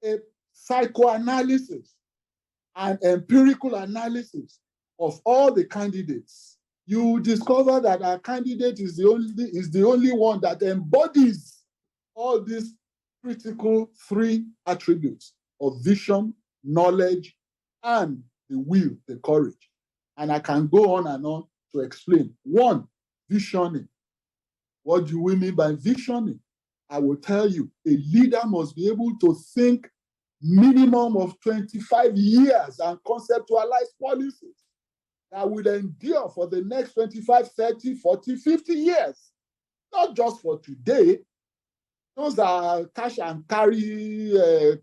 a psychoanalysis and empirical analysis of all the candidates, you will discover that our candidate is the only one that embodies all these critical three attributes of vision, knowledge, and the will, the courage. And I can go on and on to explain. One, visioning. What do we mean by visioning? I will tell you, a leader must be able to think minimum of 25 years and conceptualize policies that will endure for the next 25, 30, 40, 50 years. Not just for today. Those are cash and carry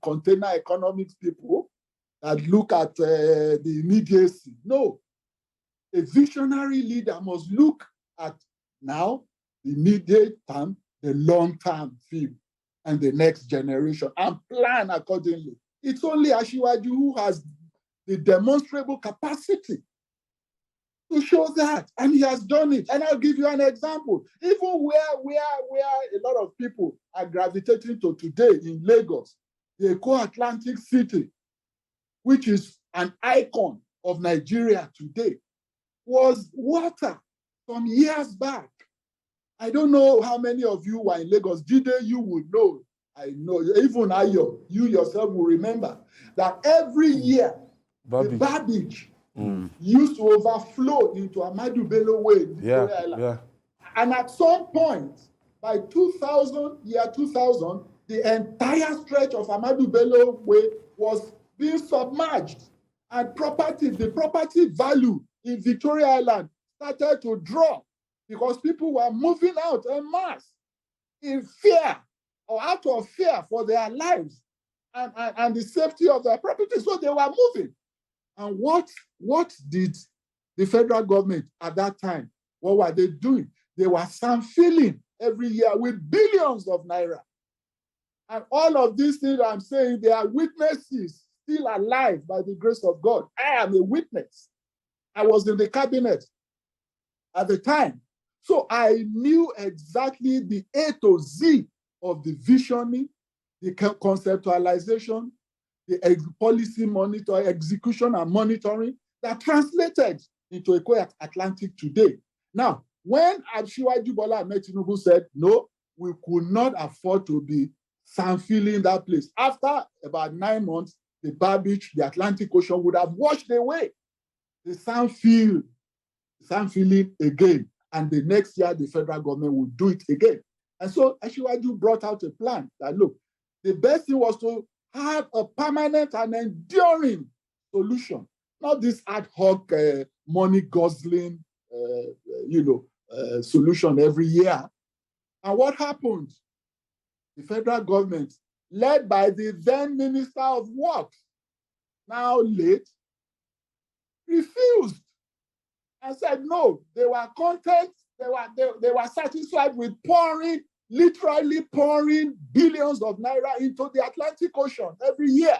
container economics people that look at the immediacy. No. A visionary leader must look at now, the immediate term, the long-term view, and the next generation, and plan accordingly. It's only Asiwaju who has the demonstrable capacity to show that, and he has done it. And I'll give you an example. Even where a lot of people are gravitating to today in Lagos, the Eco-Atlantic City, which is an icon of Nigeria today, was water some years back. I don't know how many of you were in Lagos. Jide, you would know. I know. Even Ayo, you yourself will remember that every year, the Babbage used to overflow into Ahmadu Bello Way in Victoria Island. Yeah. And at some point, by 2000, the entire stretch of Ahmadu Bello Way was being submerged. And the property value in Victoria Island started to drop because people were moving out en masse in fear or out of fear for their lives and the safety of their property. So they were moving. And what did the federal government at that time, what were they doing? They were filling every year with billions of naira. And all of these things I'm saying, they are witnesses still alive by the grace of God. I am a witness. I was in the cabinet at the time. So I knew exactly the A to Z of the visioning, the conceptualization, the policy execution and monitoring that translated into Eco-Atlantic today. Now, when Asiwaju Bola Ahmed Tinubu said, no, we could not afford to be filling that place. After about 9 months, the Babbage, the Atlantic Ocean would have washed away the filling again. And the next year, the federal government would do it again. And so Asiwaju brought out a plan that, look, the best thing was to have a permanent and enduring solution, not this ad hoc money guzzling, solution every year. And what happened? The federal government, led by the then Minister of Works, now late, refused and said no. They were content. They were satisfied with literally pouring billions of naira into the Atlantic Ocean every year.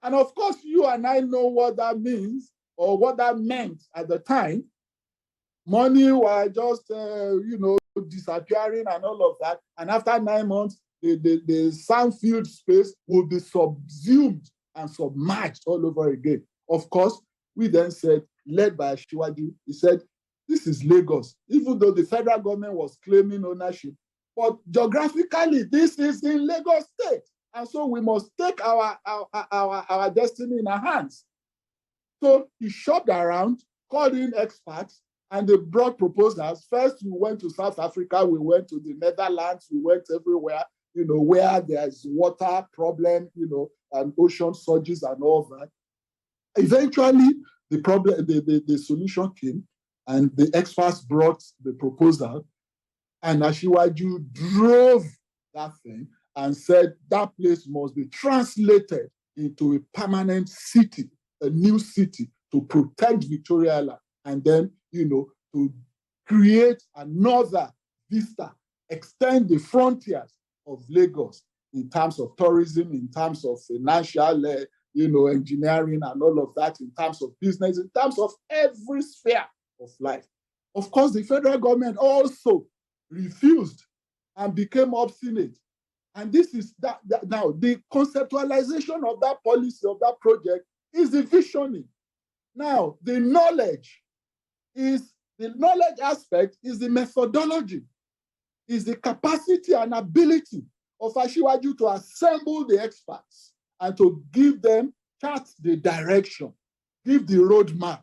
And of course, you and I know what that means or what that meant at the time. Money were just, disappearing and all of that. And after 9 months, the sandfield space will be subsumed and submerged all over again. Of course, we then said, led by Asiwaju, he said, this is Lagos, even though the federal government was claiming ownership. But geographically, this is in Lagos State. And so we must take our destiny in our hands. So he shopped around, called in experts, and they brought proposals. First, we went to South Africa, we went to the Netherlands, we went everywhere, where there's water problem, and ocean surges and all that. Eventually, the solution came, and the experts brought the proposal, and Asiwaju drove that thing and said that place must be translated into a permanent city, a new city to protect Victoria Island, and then, to create another vista, extend the frontiers of Lagos in terms of tourism, in terms of financial, engineering and all of that, in terms of business, in terms of every sphere of life. Of course, the federal government also refused and became obstinate And this is that now the conceptualization of that policy, of that project, is the visioning. Now, the knowledge aspect is the methodology, is the capacity and ability of Asiwaju to assemble the experts and to give them, chart the direction, give the roadmap,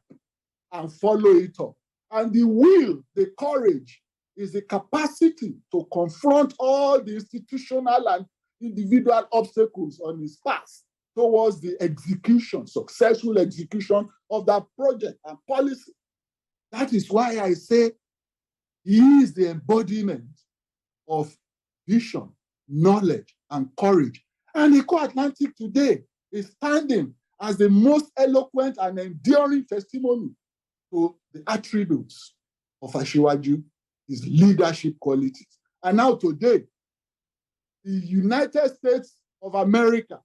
and follow it up. And the will, the courage, is the capacity to confront all the institutional and individual obstacles on his path towards the execution, successful execution of that project and policy. That is why I say he is the embodiment of vision, knowledge, and courage. And Eco Atlantic today is standing as the most eloquent and enduring testimony to the attributes of Asiwaju, his leadership qualities. And now today, the United States of America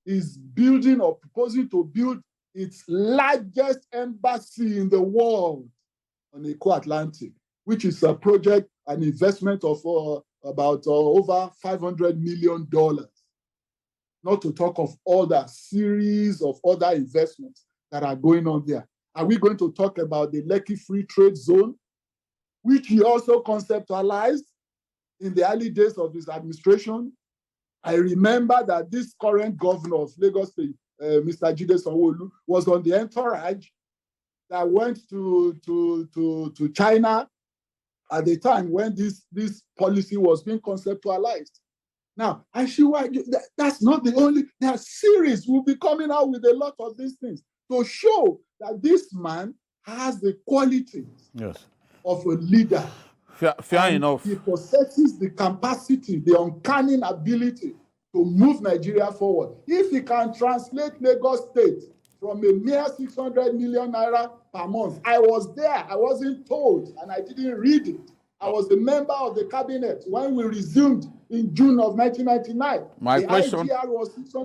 is building or proposing to build its largest embassy in the world on Eco Atlantic, which is a project, an investment of about over $500 million. Not to talk of all the series of other investments that are going on there. Are we going to talk about the Lekki Free Trade Zone, which he also conceptualized in the early days of his administration? I remember that this current governor of Lagos State, Mr. Jide Sanwo-Olu, was on the entourage that went to China at the time when this policy was being conceptualized. Now, Asiwaju, that's not the only, there are series will be coming out with a lot of these things to show that this man has the qualities of a leader. Fair enough. He possesses the capacity, the uncanny ability to move Nigeria forward. If he can translate Lagos State from a mere 600 million naira per month, I was there, I wasn't told, and I didn't read it. I was a member of the cabinet when we resumed in June of 1999. My question IGR was 600